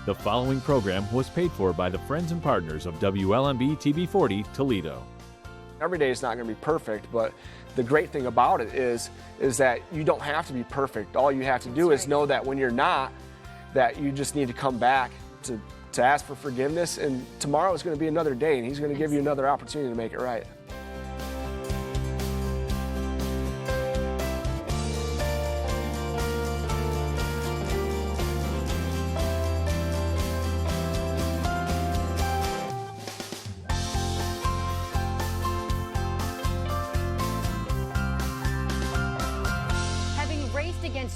The following program was paid for by the friends and partners of WLMB-TV 40 Toledo. Every day is not going to be perfect, but the great thing about it is that you don't have to be perfect. All you have to do is know that when you're not, that you just need to come back to ask for forgiveness, and tomorrow is going to be another day, and He's going to give you another opportunity to make it right.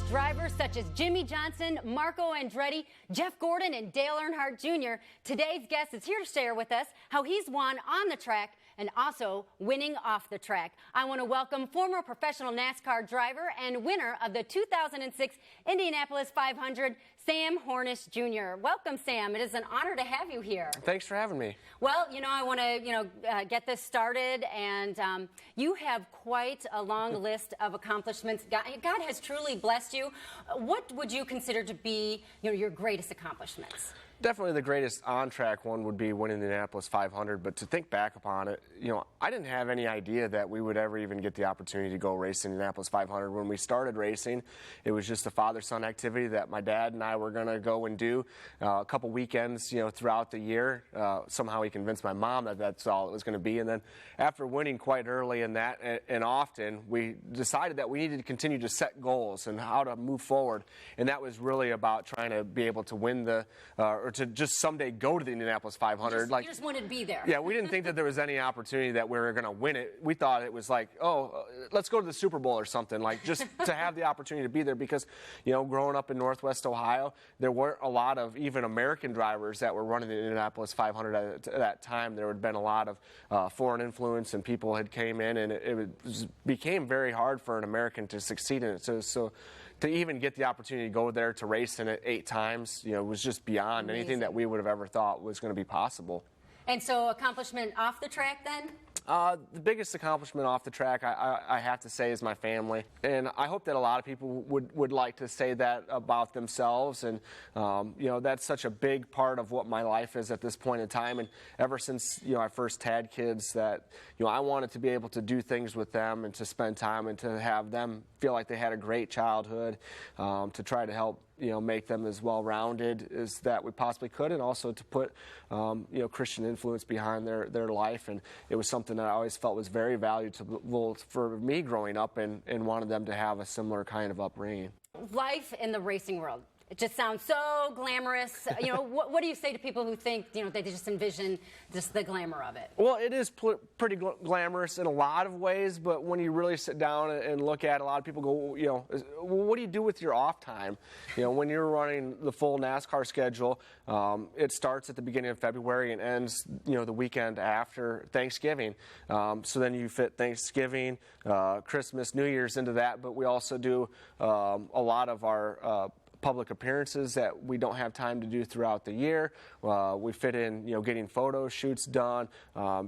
Drivers such as Jimmie Johnson, Marco Andretti, Jeff Gordon, and Dale Earnhardt Jr. Today's guest is here to share with us how he's won on the track and also winning off the track. I want to welcome former professional NASCAR driver and winner of the 2006 Indianapolis 500, Sam Hornish Jr. Welcome, Sam. It is an honor to have you here. Thanks for having me. Well, I want to, get this started, and you have quite a long list of accomplishments. God has truly blessed you. What would you consider to be, your greatest accomplishments? Definitely the greatest on-track one would be winning the Indianapolis 500, but to think back upon it, I didn't have any idea that we would ever even get the opportunity to go race in the Indianapolis 500. When we started racing, it was just a father-son activity that my dad and I were going to go and do a couple weekends, throughout the year. Somehow he convinced my mom that that's all it was going to be, and then after winning quite early in that and often, we decided that we needed to continue to set goals and how to move forward, and that was really about trying to be able to win or to just someday go to the Indianapolis 500. You just wanted to be there. Yeah, we didn't think that there was any opportunity that we were going to win it. We thought it was like, let's go to the Super Bowl or something, like just to have the opportunity to be there because, growing up in Northwest Ohio, there weren't a lot of even American drivers that were running the Indianapolis 500 at that time. There had been a lot of foreign influence and people had came in, and it became very hard for an American to succeed in it. So to even get the opportunity to go there to race in it 8 times, was just beyond anything that we would have ever thought was going to be possible. And so accomplishment off the track then? The biggest accomplishment off the track, I have to say, is my family. And I hope that a lot of people would like to say that about themselves. And, that's such a big part of what my life is at this point in time. And ever since, I first had kids, that, I wanted to be able to do things with them and to spend time and to have them feel like they had a great childhood, to try to help make them as well-rounded as that we possibly could, and also to put, Christian influence behind their life. And it was something that I always felt was very valuable for me growing up, and wanted them to have a similar kind of upbringing. Life in the racing world. It just sounds so glamorous. What do you say to people who think, they just envision just the glamour of it? Well, it is pretty glamorous in a lot of ways, but when you really sit down and look at it, a lot of people go, what do you do with your off time? When you're running the full NASCAR schedule, it starts at the beginning of February and ends, the weekend after Thanksgiving. So then you fit Thanksgiving, Christmas, New Year's into that, but we also do a lot of our public appearances that we don't have time to do throughout the year. We fit in, getting photo shoots done,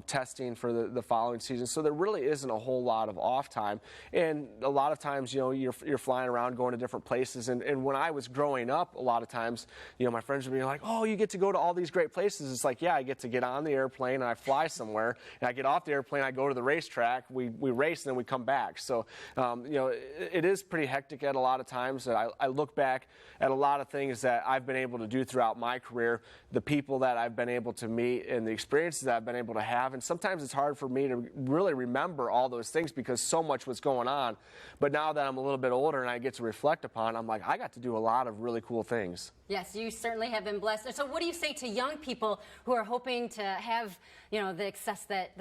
testing for the following season. So there really isn't a whole lot of off time. And a lot of times, you're flying around, going to different places. And when I was growing up, a lot of times, my friends would be like, oh, you get to go to all these great places. It's like, yeah, I get to get on the airplane and I fly somewhere. And I get off the airplane, I go to the racetrack, we race, and then we come back. So, it is pretty hectic at a lot of times. I look back at a lot of things that I've been able to do throughout my career, the people that I've been able to meet and the experiences that I've been able to have. And sometimes it's hard for me to really remember all those things because so much was going on. But now that I'm a little bit older and I get to reflect upon, I'm like, I got to do a lot of really cool things. Yes, you certainly have been blessed. So what do you say to young people who are hoping to have, the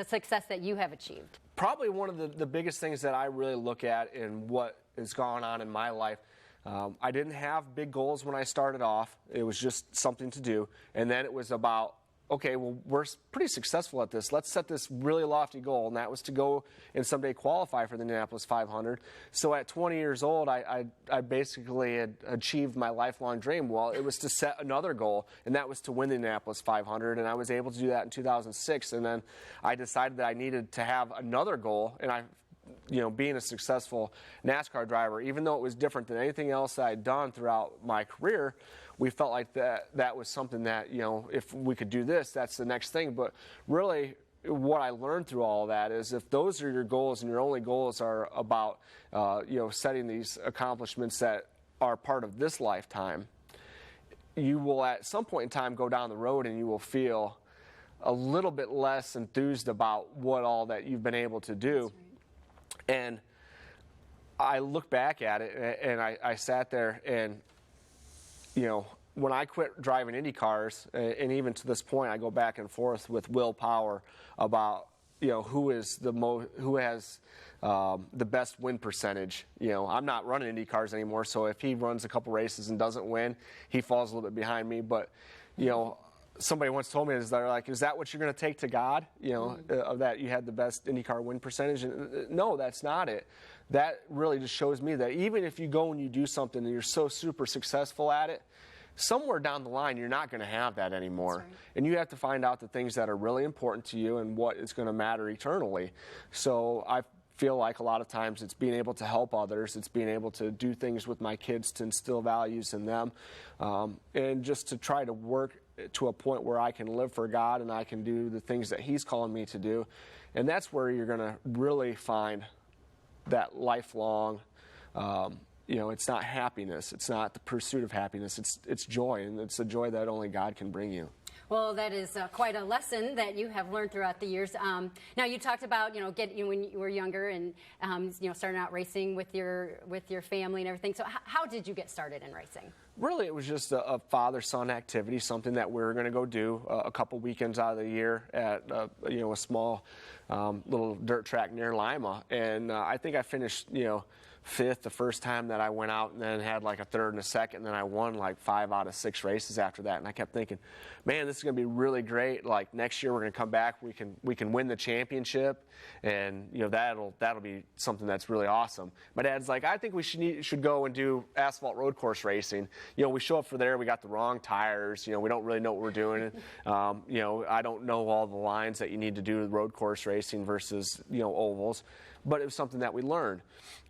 success that you have achieved? Probably one of the biggest things that I really look at in what has gone on in my life. I didn't have big goals when I started off. It was just something to do. And then it was about, okay, well, we're pretty successful at this. Let's set this really lofty goal, and that was to go and someday qualify for the Indianapolis 500. So at 20 years old, I basically had achieved my lifelong dream. Well, it was to set another goal, and that was to win the Indianapolis 500, and I was able to do that in 2006. And then I decided that I needed to have another goal, and I being a successful NASCAR driver, even though it was different than anything else that I'd done throughout my career, we felt like that was something that, if we could do this, that's the next thing. But really, what I learned through all of that is if those are your goals and your only goals are about, setting these accomplishments that are part of this lifetime, you will at some point in time go down the road and you will feel a little bit less enthused about what all that you've been able to do. Right. And I look back at it and I sat there and, when I quit driving Indy cars, and even to this point, I go back and forth with Will Power about who has the best win percentage. I'm not running Indy cars anymore, so if he runs a couple races and doesn't win, he falls a little bit behind me. But somebody once told me, is that what you're going to take to God? Of that you had the best IndyCar win percentage? And no, that's not it. That really just shows me that even if you go and you do something and you're so super successful at it, somewhere down the line you're not going to have that anymore. Right. And you have to find out the things that are really important to you and what is going to matter eternally. So I feel like a lot of times it's being able to help others, it's being able to do things with my kids to instill values in them, and just to try to work to a point where I can live for God and I can do the things that He's calling me to do. And that's where you're going to really find that lifelong, it's not happiness, it's not the pursuit of happiness, it's joy, and it's a joy that only God can bring you. Well, that is quite a lesson that you have learned throughout the years. Now, you talked about when you were younger and starting out racing with your family and everything. So, how did you get started in racing? Really, it was just a father-son activity, something that we were going to go do a couple weekends out of the year at a small little dirt track near Lima, and I think I finished fifth the first time that I went out, and then had like a third and a second, and then I won like 5 out of 6 races after that. And I kept thinking, man, this is going to be really great. Like next year we're going to come back, we can win the championship, and that'll be something that's really awesome. My dad's like, I think we should go and do asphalt road course racing. We show up for there, we got the wrong tires. We don't really know what we're doing. I don't know all the lines that you need to do with road course racing versus ovals. But it was something that we learned.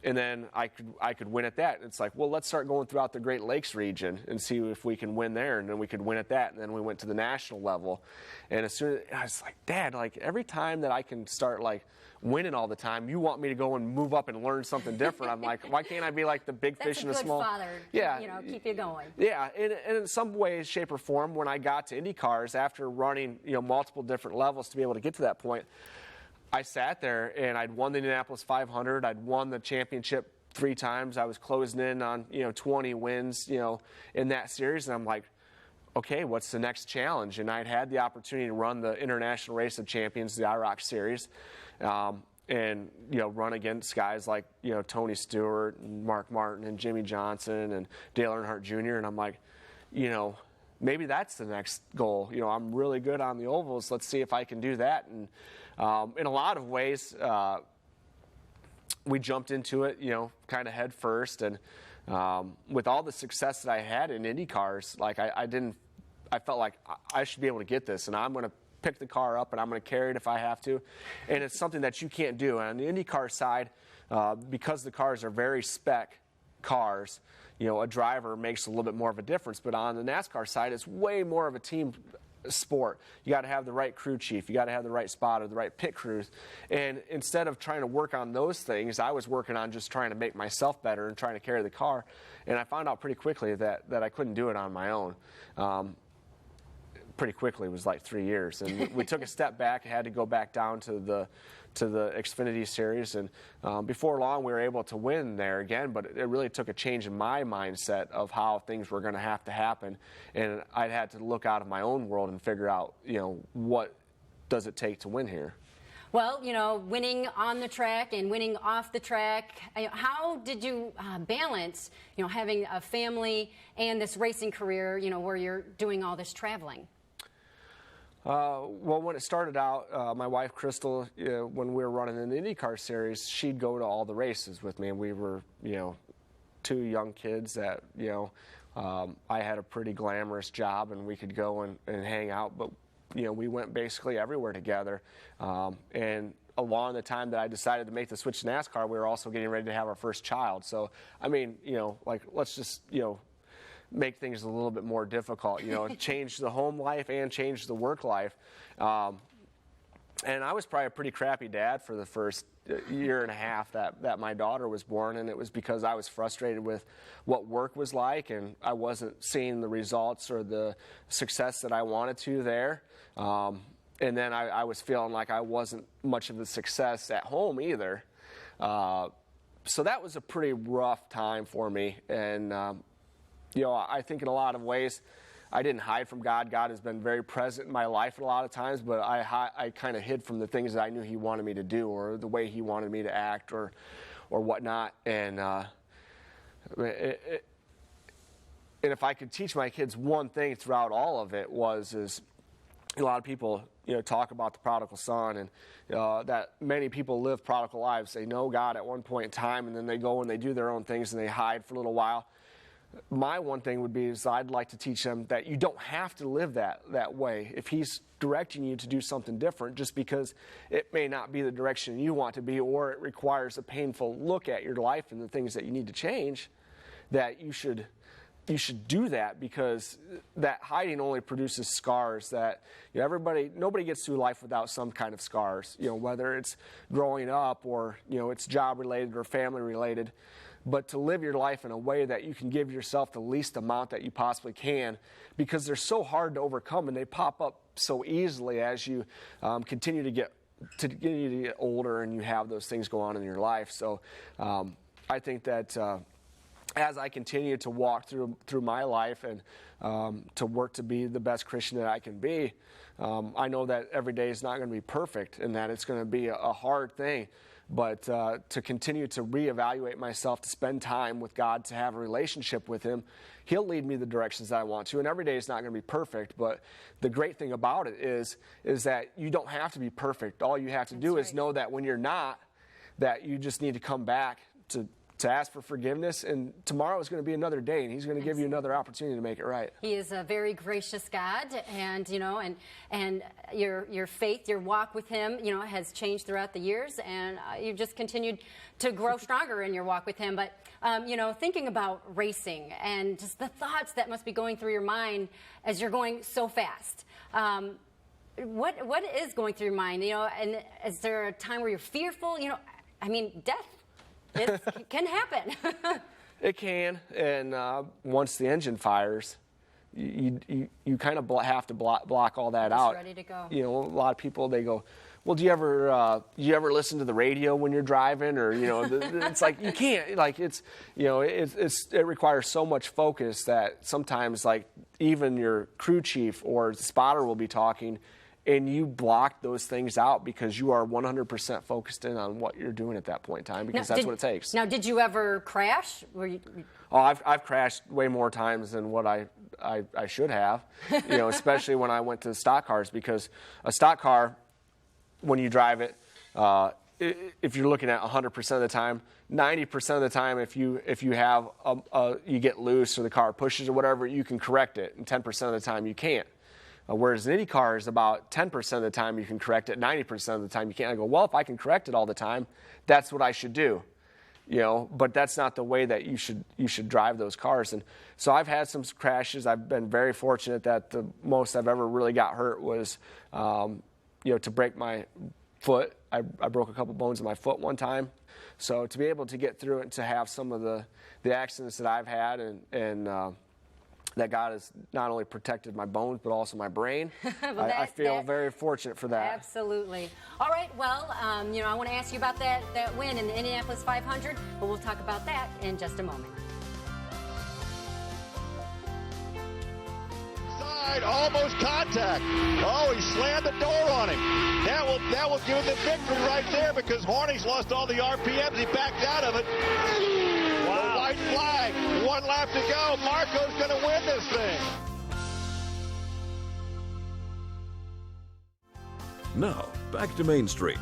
And then I could win at that. And it's like, well, let's start going throughout the Great Lakes region and see if we can win there. And then we could win at that. And then we went to the national level. And as soon as I was like, Dad, like every time that I can start like winning all the time, you want me to go and move up and learn something different. I'm like, why can't I be like the big fish in a small? That's a good father. Keep you going. Yeah, and in some way, shape, or form, when I got to Indy cars after running multiple different levels to be able to get to that point, I sat there and I'd won the Indianapolis 500. I'd won the championship 3 times. I was closing in on 20 wins in that series, and I'm like, okay, what's the next challenge? And I'd had the opportunity to run the International Race of Champions, the IROC Series, and run against guys like Tony Stewart and Mark Martin and Jimmie Johnson and Dale Earnhardt Jr. And I'm like, maybe that's the next goal. I'm really good on the ovals. Let's see if I can do that. And in a lot of ways, we jumped into it, kind of head first. And with all the success that I had in Indy cars, like I felt like I should be able to get this, and I'm going to pick the car up and I'm going to carry it if I have to. And it's something that you can't do. And on the IndyCar side, because the cars are very spec cars, a driver makes a little bit more of a difference. But on the NASCAR side, it's way more of a team sport. You got to have the right crew chief, you got to have the right spotter, the right pit crews. And instead of trying to work on those things, I was working on just trying to make myself better and trying to carry the car. And I found out pretty quickly that I couldn't do it on my own. Pretty quickly, it was like 3 years, and we took a step back. Had to go back down to the Xfinity Series, and before long we were able to win there again. But it really took a change in my mindset of how things were going to have to happen, and I had to look out of my own world and figure out what does it take to win here. Well, winning on the track and winning off the track, how did you balance, having a family and this racing career, where you're doing all this traveling? Well, when it started out, my wife, Crystal, when we were running in the IndyCar Series, she'd go to all the races with me. And we were, 2 young kids that, I had a pretty glamorous job and we could go and hang out. But, we went basically everywhere together. And along the time that I decided to make the switch to NASCAR, we were also getting ready to have our first child. So, I mean, like, let's just, make things a little bit more difficult, change the home life and change the work life. And I was probably a pretty crappy dad for the first year and a half that my daughter was born, and it was because I was frustrated with what work was like, and I wasn't seeing the results or the success that I wanted to there. And then I was feeling like I wasn't much of a success at home either. So that was a pretty rough time for me, and I think in a lot of ways, I didn't hide from God. God has been very present in my life a lot of times, but I kind of hid from the things that I knew He wanted me to do, or the way He wanted me to act, or whatnot. And and if I could teach my kids one thing throughout all of it is a lot of people talk about the prodigal son, and that many people live prodigal lives. They know God at one point in time, and then they go and they do their own things and they hide for a little while. My one thing would be is I'd like to teach them that you don't have to live that way. If He's directing you to do something different, just because it may not be the direction you want to be, or it requires a painful look at your life and the things that you need to change, that you should do that, because that hiding only produces scars that nobody gets through life without some kind of scars, whether it's growing up or it's job related or family related. But to live your life in a way that you can give yourself the least amount that you possibly can, because they're so hard to overcome and they pop up so easily as you continue to get older and you have those things go on in your life. So I think that as I continue to walk through my life and to work to be the best Christian that I can be, I know that every day is not going to be perfect and that it's going to be a hard thing. But to continue to reevaluate myself, to spend time with God, to have a relationship with Him, He'll lead me the directions that I want to. And every day is not going to be perfect, but the great thing about it is that you don't have to be perfect. All you have to do is know that when you're not, that you just need to come back to ask for forgiveness, and tomorrow is going to be another day, and He's going to give you another opportunity to make it right. He is a very gracious God, and and your faith, your walk with Him, has changed throughout the years, and you've just continued to grow stronger in your walk with Him. But thinking about racing and just the thoughts that must be going through your mind as you're going so fast. What is going through your mind? And is there a time where you're fearful? Death. It can happen. It can, and once the engine fires, you kind of have to block all that out. Ready to go. A lot of people, they go, well, do you ever listen to the radio when you're driving, or it's like you can't, like it requires so much focus that sometimes like even your crew chief or the spotter will be talking, and you block those things out because you are 100% focused in on what you're doing at that point in time, because that's what it takes. Now, did you ever crash? Oh, I've crashed way more times than what I should have, especially when I went to stock cars, because a stock car, when you drive it, if you're looking at 100% of the time, 90% of the time, if you have you get loose or the car pushes or whatever, you can correct it, and 10% of the time you can't. Whereas an IndyCar is about 10% of the time you can correct it, 90% of the time you can't. I go, well, if I can correct it all the time, that's what I should do, But that's not the way that you should drive those cars. And so I've had some crashes. I've been very fortunate that the most I've ever really got hurt was, to break my foot. I broke a couple bones in my foot one time. So to be able to get through it and to have some of the accidents that I've had and that God has not only protected my bones, but also my brain. I feel very fortunate for that. Absolutely. All right, well, I want to ask you about that win in the Indianapolis 500, but we'll talk about that in just a moment. Side, almost contact. Oh, he slammed the door on him. That will give him the victory right there, because Hornish lost all the RPMs. He backed out of it. Wow. The white flag. 1 lap to go. Marco's going to win this thing. Now, back to Main Street.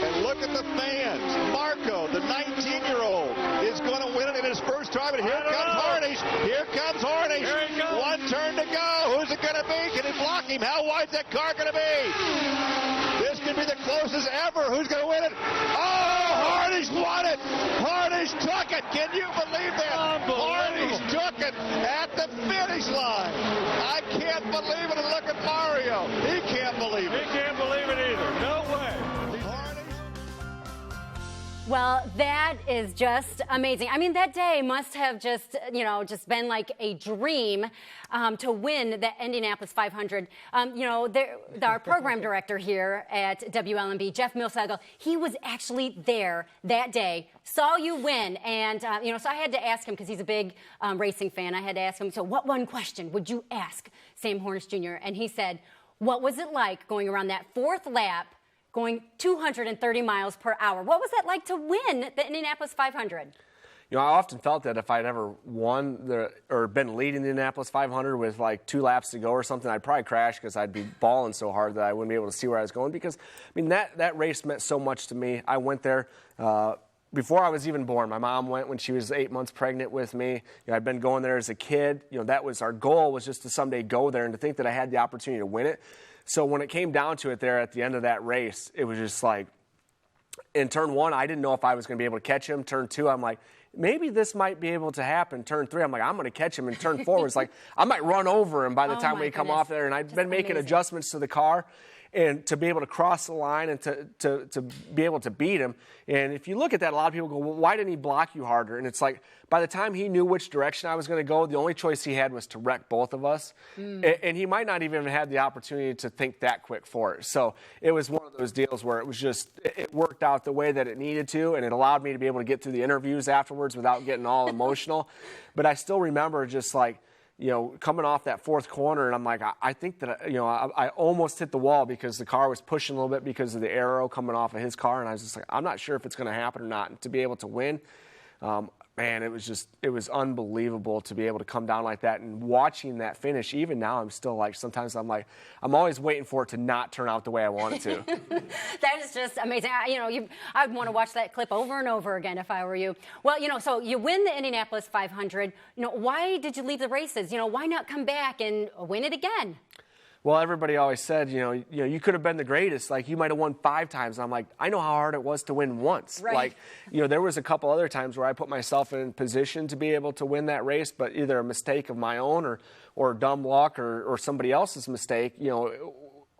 And look at the fans. Marco, the 19-year-old, is going to win it in his first try. But here comes Hornish. Here comes Hornish. One turn to to go. Who's it going to be? Can he block him? How wide's that car going to be? This could be the closest ever. Who's going to win it? Oh, Hornish won it. Hornish took it. Can you believe that? Hornish took it at the finish line. I can't believe it. And look at Mario. He can't believe it. He can't believe it either. No way. Well, that is just amazing. I mean, that day must have just been like a dream to win the Indianapolis 500. Our program director here at WLMB, Jeff Milsagel, he was actually there that day, saw you win. And, so I had to ask him, because he's a big racing fan, I had to ask him, so what one question would you ask Sam Hornish Jr.? And he said, what was it like going around that fourth lap, going 230 miles per hour? What was that like to win the Indianapolis 500? I often felt that if I'd ever won or been leading the Indianapolis 500 with like 2 laps to go or something, I'd probably crash because I'd be balling so hard that I wouldn't be able to see where I was going. Because, that race meant so much to me. I went there before I was even born. My mom went when she was 8 months pregnant with me. I'd been going there as a kid. That was our goal, was just to someday go there, and to think that I had the opportunity to win it. So when it came down to it there at the end of that race, it was just like, in turn 1, I didn't know if I was going to be able to catch him. Turn 2, I'm like, maybe this might be able to happen. Turn 3, I'm like, I'm going to catch him. And turn 4 was like, I might run over him by the time we come off there. And I'd been making adjustments to the car, and to be able to cross the line and to be able to beat him. And if you look at that, a lot of people go, well, why didn't he block you harder? And it's like, by the time he knew which direction I was going to go, the only choice he had was to wreck both of us. And he might not even have had the opportunity to think that quick for it. So it was one of those deals where it was just, it worked out the way that it needed to, and it allowed me to be able to get through the interviews afterwards without getting all emotional. But I still remember just like, coming off that fourth corner, and I'm like, I think that, I almost hit the wall because the car was pushing a little bit because of the arrow coming off of his car, and I was just like, I'm not sure if it's going to happen or not. And to be able to win, man, it was unbelievable to be able to come down like that. And watching that finish, even now, I'm still like, sometimes I'm like, I'm always waiting for it to not turn out the way I want it to. That is just amazing. I'd want to watch that clip over and over again if I were you. Well, so you win the Indianapolis 500. Why did you leave the races? Why not come back and win it again? Well, everybody always said, you could have been the greatest. Like, you might have won 5 times. I'm like, I know how hard it was to win once. Right. Like, there was a couple other times where I put myself in position to be able to win that race, but either a mistake of my own or dumb luck or somebody else's mistake.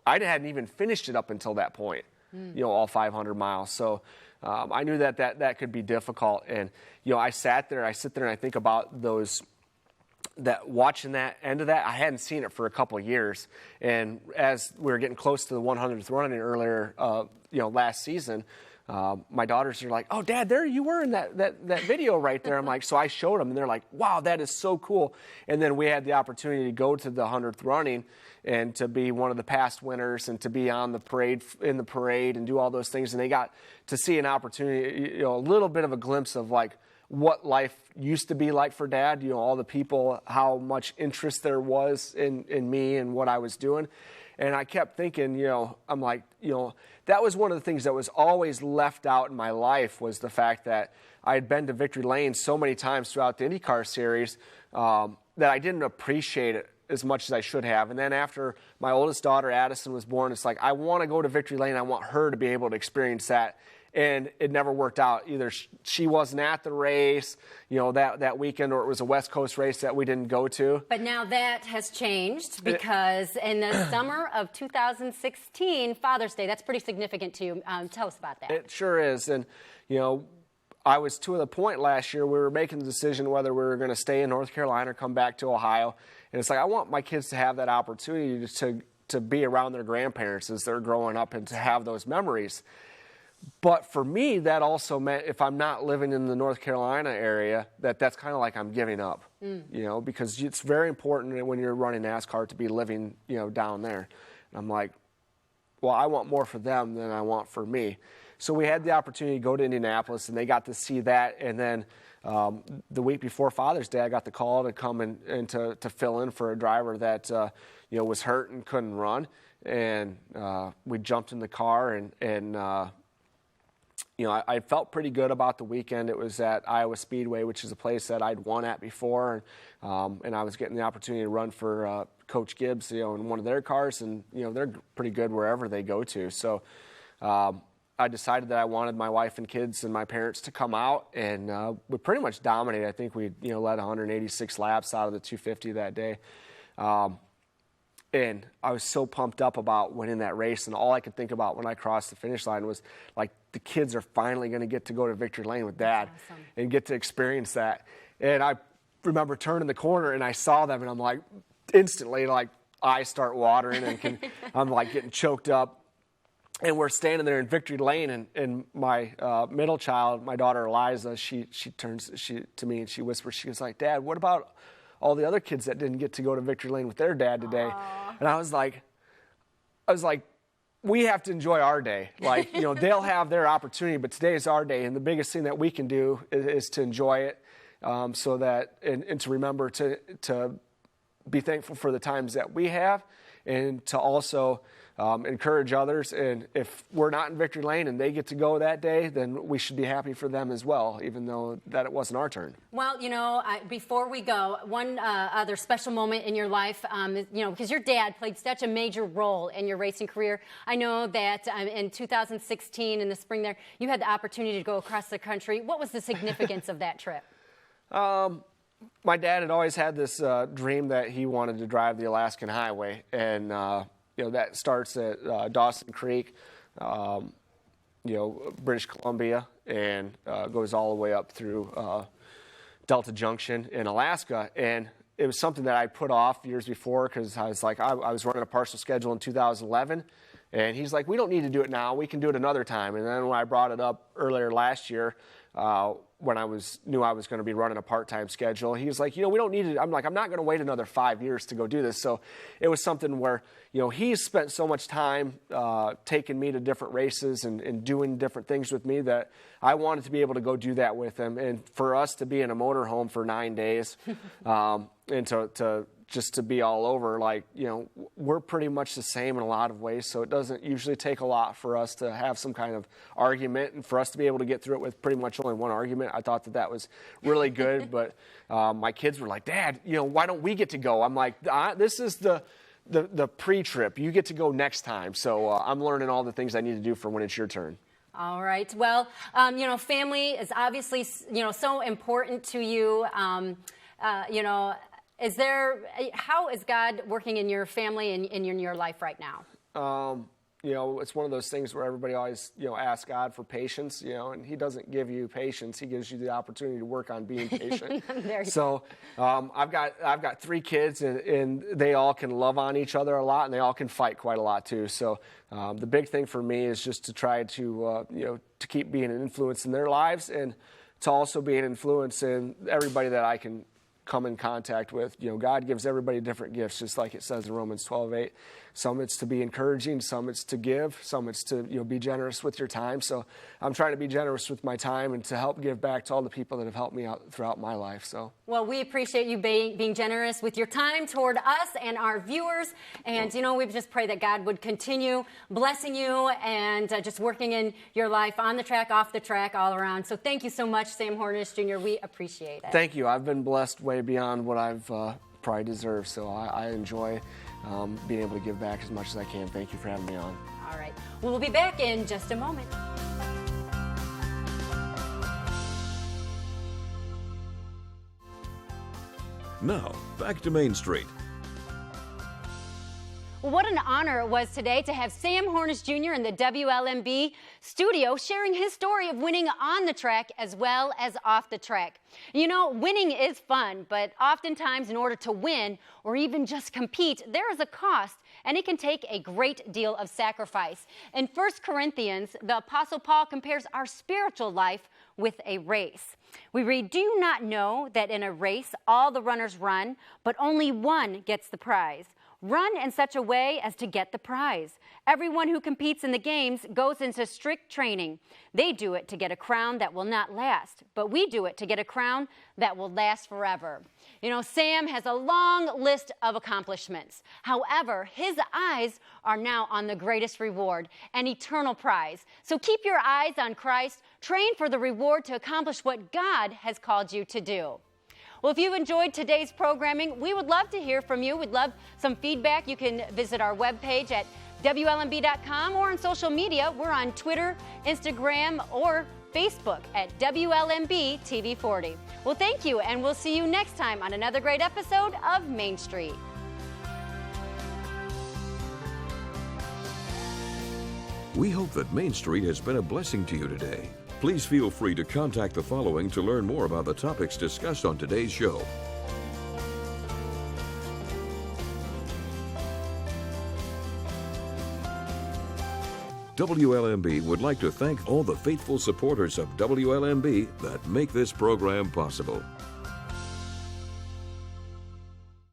I hadn't even finished it up until that point, all 500 miles. So I knew that could be difficult. And, I sit there and I think about watching that end of that. I hadn't seen it for a couple of years, and as we were getting close to the 100th running earlier, last season, my daughters are like, "Oh, Dad, there you were in that video right there." I'm like, so I showed them, and they're like, "Wow, that is so cool." And then we had the opportunity to go to the 100th running and to be one of the past winners and to be on the parade and do all those things, and they got to see an opportunity, a little bit of a glimpse of like what life used to be like for Dad, all the people, how much interest there was in me and what I was doing. And I kept thinking, I'm like, that was one of the things that was always left out in my life, was the fact that I had been to Victory Lane so many times throughout the IndyCar series that I didn't appreciate it as much as I should have. And then after my oldest daughter, Addison, was born, it's like, I want to go to Victory Lane. I want her to be able to experience that. And it never worked out. Either she wasn't at the race, that weekend, or it was a West Coast race that we didn't go to. But now that has changed, because in the summer of 2016, Father's Day, that's pretty significant to you. Tell us about that. It sure is. And, I was to the point last year, we were making the decision whether we were going to stay in North Carolina or come back to Ohio. And it's like, I want my kids to have that opportunity to be around their grandparents as they're growing up and to have those memories. But for me, that also meant if I'm not living in the North Carolina area, that's kind of like I'm giving up, because it's very important when you're running NASCAR to be living, down there. And I'm like, well, I want more for them than I want for me. So we had the opportunity to go to Indianapolis, and they got to see that. And then the week before Father's Day, I got the call to come and to fill in for a driver that, was hurt and couldn't run. And we jumped in the car and you know, I felt pretty good about the weekend. It was at Iowa Speedway, which is a place that I'd won at before, and I was getting the opportunity to run for Coach Gibbs, you know, in one of their cars, and you know, they're pretty good wherever they go to. So I decided that I wanted my wife and kids and my parents to come out, and we pretty much dominated. I think we, you know, led 186 laps out of the 250 that day. And I was so pumped up about winning that race, and all I could think about when I crossed the finish line was, like, the kids are finally going to get to go to victory lane with Dad and get to experience that. And I remember turning the corner, and I saw them, and I'm like, instantly, like, eyes start watering, and I'm, like, getting choked up. And we're standing there in victory lane, and my middle child, my daughter Eliza, she turns to me, and she whispers, she was like, Dad, what about all the other kids that didn't get to go to victory lane with their dad today? Aww. And I was like, we have to enjoy our day. Like, you know, they'll have their opportunity, but today is our day. And the biggest thing that we can do is to enjoy it, so that, and to remember to be thankful for the times that we have, and to also encourage others. And if we're not in victory lane and they get to go that day, then we should be happy for them as well, even though that it wasn't our turn. Well, you know, before we go, one other special moment in your life, you know, because your dad played such a major role in your racing career. I know that in 2016, in the spring there, you had the opportunity to go across the country. What was the significance of that trip? My dad had always had this dream that he wanted to drive the Alaskan Highway, and you know, that starts at Dawson Creek, you know, British Columbia, and goes all the way up through Delta Junction in Alaska. And it was something that I put off years before, because I was like, I was running a partial schedule in 2011, and he's like, we don't need to do it now, we can do it another time. And then when I brought it up earlier last year, when I knew I was going to be running a part-time schedule, he was like, you know, we don't need it. I'm like, I'm not going to wait another 5 years to go do this. So it was something where, you know, he's spent so much time taking me to different races and doing different things with me, that I wanted to be able to go do that with him. And for us to be in a motorhome for 9 days, and to just to be all over, like, you know, we're pretty much the same in a lot of ways, so it doesn't usually take a lot for us to have some kind of argument, and for us to be able to get through it with pretty much only one argument. I thought that was really good. But my kids were like, Dad, you know, why don't we get to go? I'm like, this is the pre-trip. You get to go next time. So I'm learning all the things I need to do for when it's your turn. All right. Well, you know, family is obviously, you know, so important to you. You know, how is God working in your family and in your life right now? You know, it's one of those things where everybody always, you know, asks God for patience, you know, and he doesn't give you patience. He gives you the opportunity to work on being patient. So I've got 3 kids, and they all can love on each other a lot, and they all can fight quite a lot too. So the big thing for me is just to try to, you know, to keep being an influence in their lives, and to also be an influence in everybody that I can come in contact with. You know, God gives everybody different gifts, just like it says in Romans 12:8. Some it's to be encouraging, some it's to give, some it's to, you know, be generous with your time. So I'm trying to be generous with my time and to help give back to all the people that have helped me out throughout my life. So, well, we appreciate you being generous with your time toward us and our viewers. And, you know, we just pray that God would continue blessing you and just working in your life on the track, off the track, all around. So thank you so much, Sam Hornish Jr. We appreciate it. Thank you. I've been blessed way beyond what I've probably deserved. So I enjoy being able to give back as much as I can. Thank you for having me on. All right. We'll be back in just a moment. Now, back to Main Street. Well, what an honor it was today to have Sam Hornish Jr. in the WLMB studio sharing his story of winning on the track as well as off the track. You know, winning is fun, but oftentimes in order to win or even just compete, there is a cost, and it can take a great deal of sacrifice. In 1 Corinthians, the Apostle Paul compares our spiritual life with a race. We read, "Do you not know that in a race all the runners run, but only one gets the prize? Run in such a way as to get the prize. Everyone who competes in the games goes into strict training. They do it to get a crown that will not last, but we do it to get a crown that will last forever. You know, Sam has a long list of accomplishments. However, his eyes are now on the greatest reward, an eternal prize. So keep your eyes on Christ. Train for the reward to accomplish what God has called you to do. Well, if you've enjoyed today's programming, we would love to hear from you. We'd love some feedback. You can visit our webpage at WLMB.com or on social media. We're on Twitter, Instagram, or Facebook at WLMB-TV 40. Well, thank you, and we'll see you next time on another great episode of Main Street. We hope that Main Street has been a blessing to you today. Please feel free to contact the following to learn more about the topics discussed on today's show. WLMB would like to thank all the faithful supporters of WLMB that make this program possible.